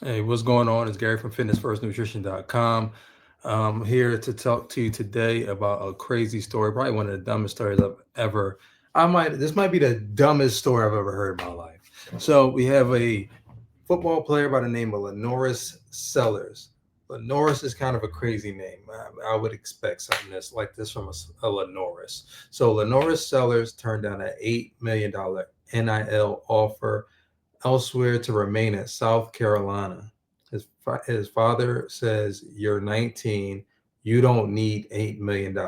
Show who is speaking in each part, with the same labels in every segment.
Speaker 1: Hey, what's going on? It's Gary from FitnessFirstNutrition.com. I'm here to talk to you today about a crazy story, probably one of the dumbest stories I've ever. This might be the dumbest story I've ever heard in my life. So we have a football player by the name of Lenoris Sellers. Lenoris is kind of a crazy name. I would expect something that's like this from a Lenoris. So Lenoris Sellers turned down an $8 million NIL offer elsewhere to remain at South Carolina. His father says, "You're 19. You don't need $8 million.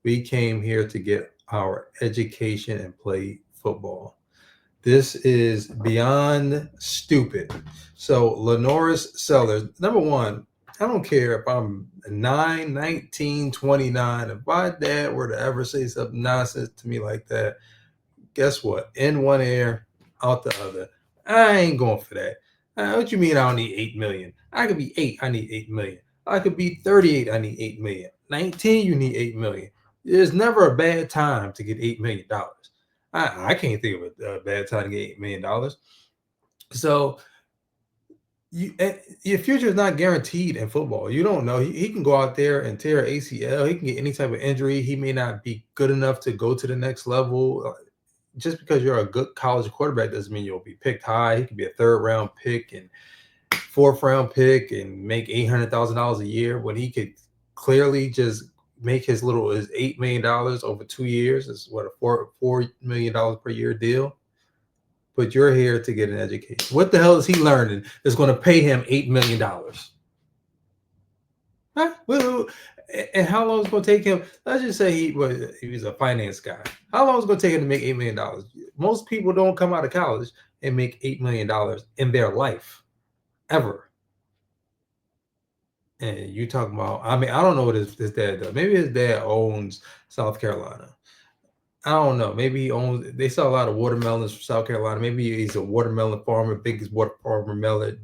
Speaker 1: We came here to get our education and play football." This is beyond stupid. So Lenoris Sellers, number one, I don't care if I'm 9, 19, 29. If my dad were to ever say something nonsense to me like that, guess what? In one ear, out the other. I ain't going for that. What you mean I don't need 8 million? I could be 8, I need 8 million. I could be 38, I need 8 million. 19, you need 8 million. There's never a bad time to get $8 million. I can't think of a bad time to get $8 million. So your future is not guaranteed in football. You don't know. He can go out there and tear ACL. He can get any type of injury. He may not be good enough to go to the next level. Just because you're a good college quarterback doesn't mean you'll be picked high. He could be a third round pick and fourth round pick and make $800,000 a year when he could clearly just make his $8 million over 2 years. Is what, a $4 million per year deal. But you're here to get an education. What the hell is he learning that's going to pay him $8 million? Huh? Well, and how long is it going to take him? Let's just say he was a finance guy. How long is it going to take him to make $8 million? Most people don't come out of college and make $8 million in their life, ever. And you talking about? I mean, I don't know what his dad does. Maybe his dad owns South Carolina. I don't know. Maybe he owns. They sell a lot of watermelons from South Carolina. Maybe he's a watermelon farmer, biggest watermelon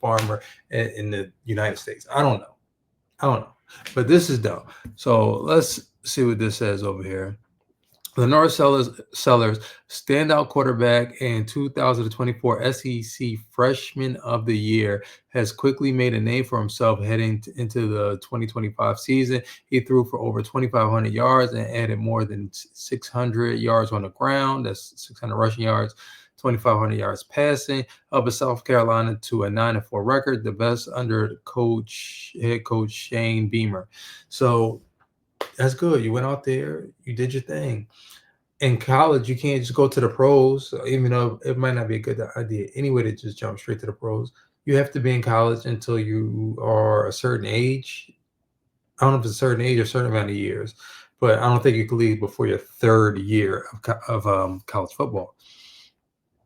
Speaker 1: farmer in the United States. I don't know. I don't know. But this is dumb. So let's see what this says over here. Sellers, standout quarterback and 2024 SEC Freshman of the Year, has quickly made a name for himself heading into the 2025 season. He threw for over 2,500 yards and added more than 600 yards on the ground. That's 600 rushing yards, 2,500 yards passing, up at South Carolina to a 9-4 record, the best under head coach Shane Beamer. So that's good. You went out there, you did your thing. In college, you can't just go to the pros, even though it might not be a good idea anyway to just jump straight to the pros. You have to be in college until you are a certain age. I don't know if it's a certain age or a certain amount of years, but I don't think you can leave before your third year of college football.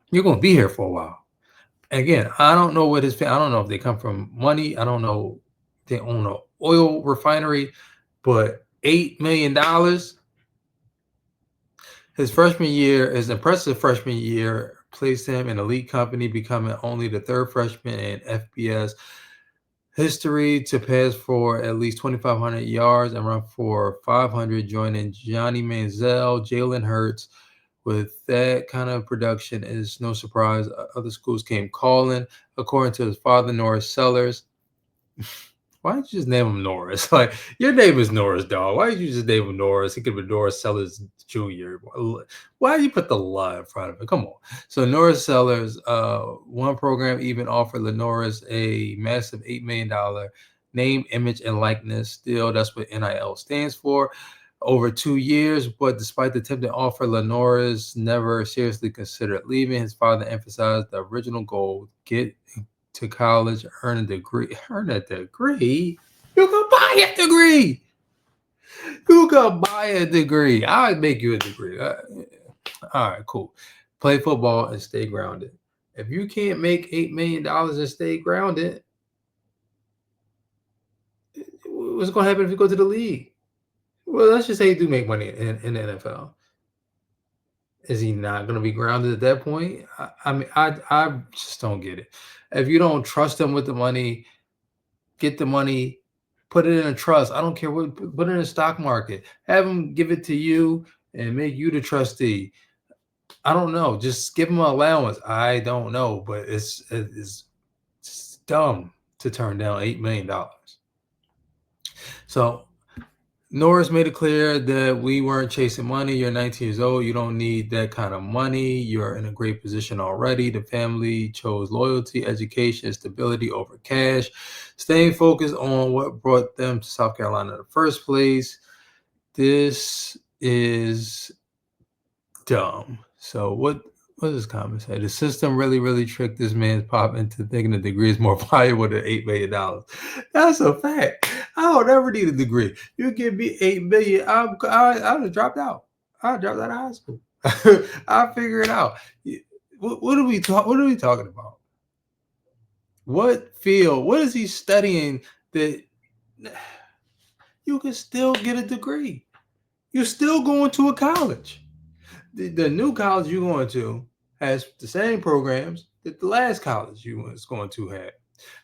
Speaker 1: You're going to be here for a while. Again, I don't know what I don't know if they come from money. I don't know if they own an oil refinery, but $8 million. His impressive freshman year placed him in elite company, becoming only the third freshman in FBS history to pass for at least 2,500 yards and run for 500, joining Johnny Manziel, Jalen Hurts. With that kind of production, it's no surprise other schools came calling. According to his father, Norris Sellers, why didn't you just name him Norris? Like, your name is Norris, dog. Why did you just name him Norris? He could have been Norris Sellers Jr. Why did you put the "la" in front of it? Come on. So Norris Sellers, one program even offered Lenoris a massive $8 million name, image, and likeness deal. That's what NIL stands for. Over 2 years, but despite the tempting offer, Lenoris never seriously considered leaving. His father emphasized the original goal: get to college, earn a degree. Earn a degree? You can buy a degree. You can buy a degree. I'll make you a degree. All right, cool. Play football and stay grounded. If you can't make $8 million and stay grounded, what's going to happen if you go to the league? Well, let's just say you do make money in the NFL. Is he not going to be grounded at that point? I just don't get it. If you don't trust him with the money, get the money, put it in a trust. I don't care what, put it in a stock market. Have him give it to you and make you the trustee. I don't know. Just give him an allowance. I don't know, but it's dumb to turn down $8 million. So Norris made it clear that we weren't chasing money. You're 19 years old. You don't need that kind of money. You're in a great position already. The family chose loyalty, education, and stability over cash, staying focused on what brought them to South Carolina in the first place. This is dumb. So what does this comment say? The system really tricked this man's pop into thinking a degree is more valuable than $8 million. That's a fact. I don't ever need a degree. You give me $8 million, I have dropped out. I dropped out of high school. I'll figure it out. What are we talking about? What field? What is he studying that you can still get a degree? You're still going to a college. The new college you're going to has the same programs that the last college you was going to have.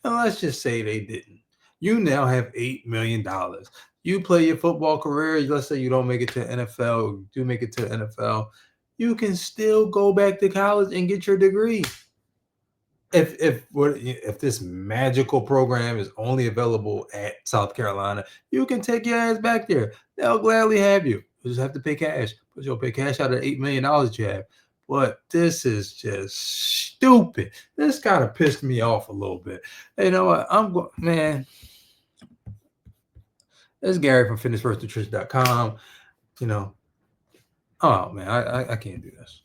Speaker 1: And let's just say they didn't. You now have $8 million. You play your football career. Let's say you don't make it to NFL, you do make it to NFL. You can still go back to college and get your degree. If this magical program is only available at South Carolina, you can take your ass back there. They'll gladly have you. You just have to pay cash, but you'll pay cash out of $8 million you have. But this is just stupid. This kind of pissed me off a little bit. You know what? I'm going, man. This is Gary from FitnessFirstNutrition.com. You know, oh man, I can't do this.